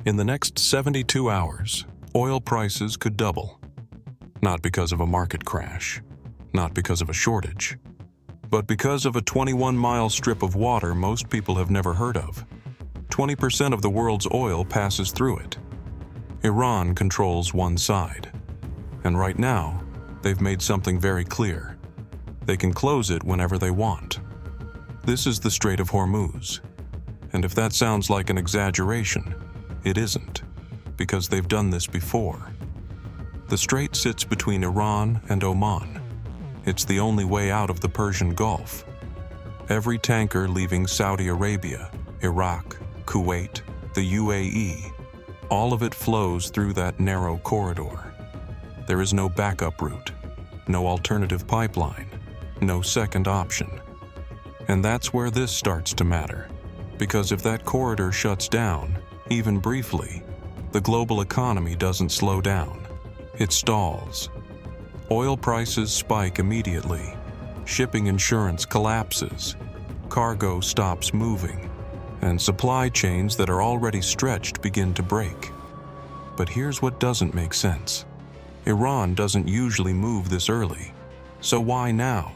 In the next 72 hours, oil prices could double. Not because of a market crash, not because of a shortage, but because of a 21-mile strip of water most people have never heard of. 20% of the world's oil passes through it. Iran controls one side. And right now, they've made something very clear. They can close it whenever they want. This is the Strait of Hormuz. And if that sounds like an exaggeration, it isn't, because they've done this before. The strait sits between Iran and Oman. It's the only way out of the Persian Gulf. Every tanker leaving Saudi Arabia, Iraq, Kuwait, the UAE, all of it flows through that narrow corridor. There is no backup route, no alternative pipeline, no second option. And that's where this starts to matter, because if that corridor shuts down, even briefly, the global economy doesn't slow down. It stalls. Oil prices spike immediately. Shipping insurance collapses. Cargo stops moving. And supply chains that are already stretched begin to break. But here's what doesn't make sense. Iran doesn't usually move this early. So why now?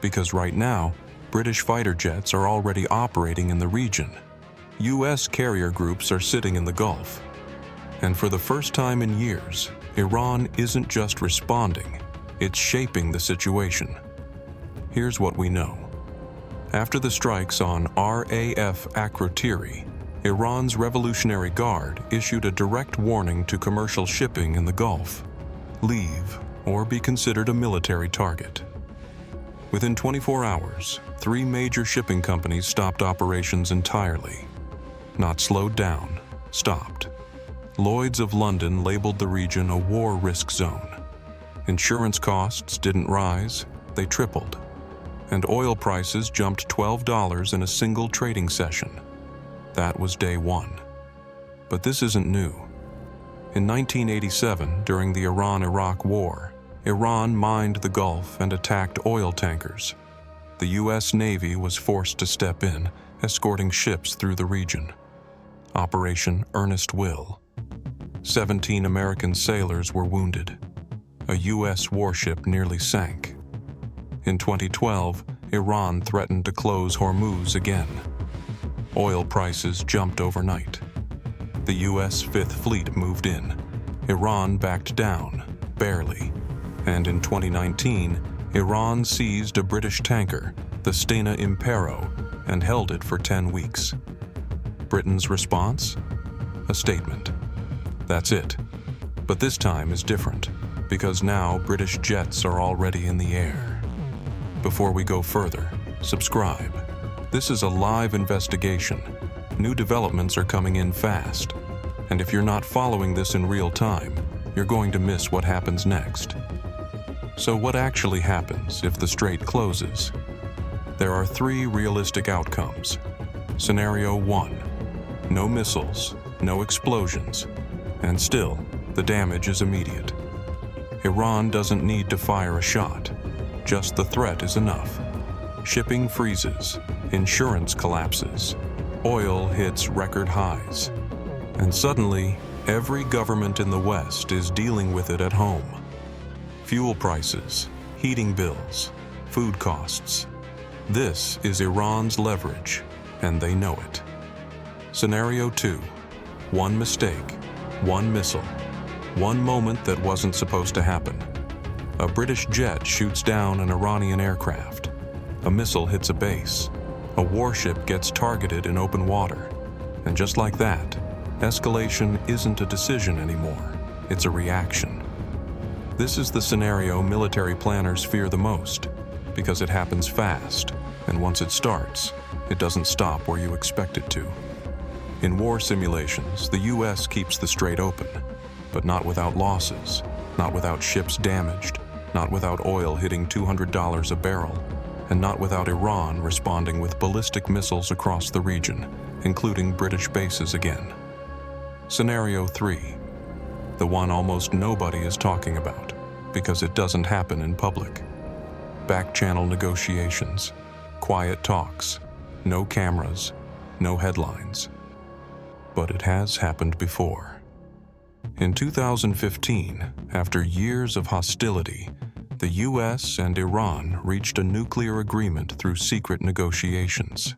Because right now, British fighter jets are already operating in the region. U.S. carrier groups are sitting in the Gulf. And for the first time in years, Iran isn't just responding, it's shaping the situation. Here's what we know. After the strikes on RAF Akrotiri, Iran's Revolutionary Guard issued a direct warning to commercial shipping in the Gulf: leave or be considered a military target. Within 24 hours, 3 major shipping companies stopped operations entirely. Not slowed down, stopped. Lloyd's of London labeled the region a war risk zone. Insurance costs didn't rise, they tripled. And oil prices jumped $12 in a single trading session. That was day one. But this isn't new. In 1987, during the Iran-Iraq War, Iran mined the Gulf and attacked oil tankers. The U.S. Navy was forced to step in, escorting ships through the region. Operation Earnest Will. 17 American sailors were wounded. A U.S. warship nearly sank. In 2012, Iran threatened to close Hormuz again. Oil prices jumped overnight. The U.S. Fifth Fleet moved in. Iran backed down, barely. And in 2019, Iran seized a British tanker, the Stena Impero, and held it for 10 weeks. Britain's response? A statement. That's it. But this time is different, because now British jets are already in the air. Before we go further, subscribe. This is a live investigation. New developments are coming in fast. And if you're not following this in real time, you're going to miss what happens next. So what actually happens if the strait closes? There are 3 realistic outcomes. Scenario 1. No missiles, no explosions, and still, the damage is immediate. Iran doesn't need to fire a shot. Just the threat is enough. Shipping freezes, insurance collapses, oil hits record highs. And suddenly, every government in the West is dealing with it at home. Fuel prices, heating bills, food costs. This is Iran's leverage, and they know it. Scenario 2. One mistake, one missile, one moment that wasn't supposed to happen. A British jet shoots down an Iranian aircraft. A missile hits a base. A warship gets targeted in open water. And just like that, escalation isn't a decision anymore. It's a reaction. This is the scenario military planners fear the most, because it happens fast, and once it starts, it doesn't stop where you expect it to. In war simulations, the U.S. keeps the strait open, but not without losses, not without ships damaged, not without oil hitting $200 a barrel, and not without Iran responding with ballistic missiles across the region, including British bases again. Scenario 3. The one almost nobody is talking about, because it doesn't happen in public. Back-channel negotiations, quiet talks, no cameras, no headlines. but it has happened before. In 2015, after years of hostility, the US and Iran reached a nuclear agreement through secret negotiations.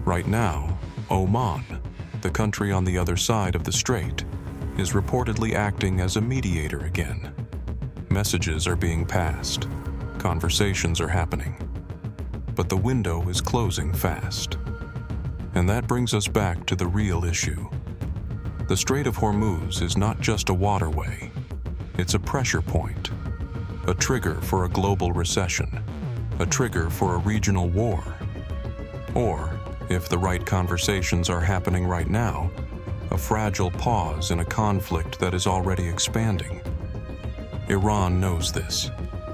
Right now, Oman, the country on the other side of the strait, is reportedly acting as a mediator again. Messages are being passed. Conversations are happening. But the window is closing fast. And that brings us back to the real issue. The Strait of Hormuz is not just a waterway. It's a pressure point, a trigger for a global recession, a trigger for a regional war. Or, if the right conversations are happening right now, a fragile pause in a conflict that is already expanding. Iran knows this.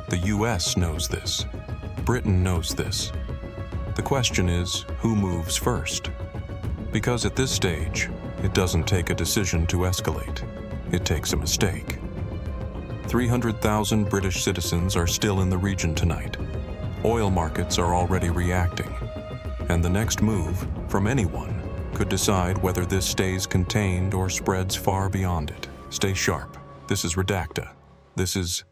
The US knows this. Britain knows this. The question is, who moves first? Because at this stage, it doesn't take a decision to escalate. It takes a mistake. 300,000 British citizens are still in the region tonight. Oil markets are already reacting. And the next move, from anyone, could decide whether this stays contained or spreads far beyond it. Stay sharp. This is Redacta. This is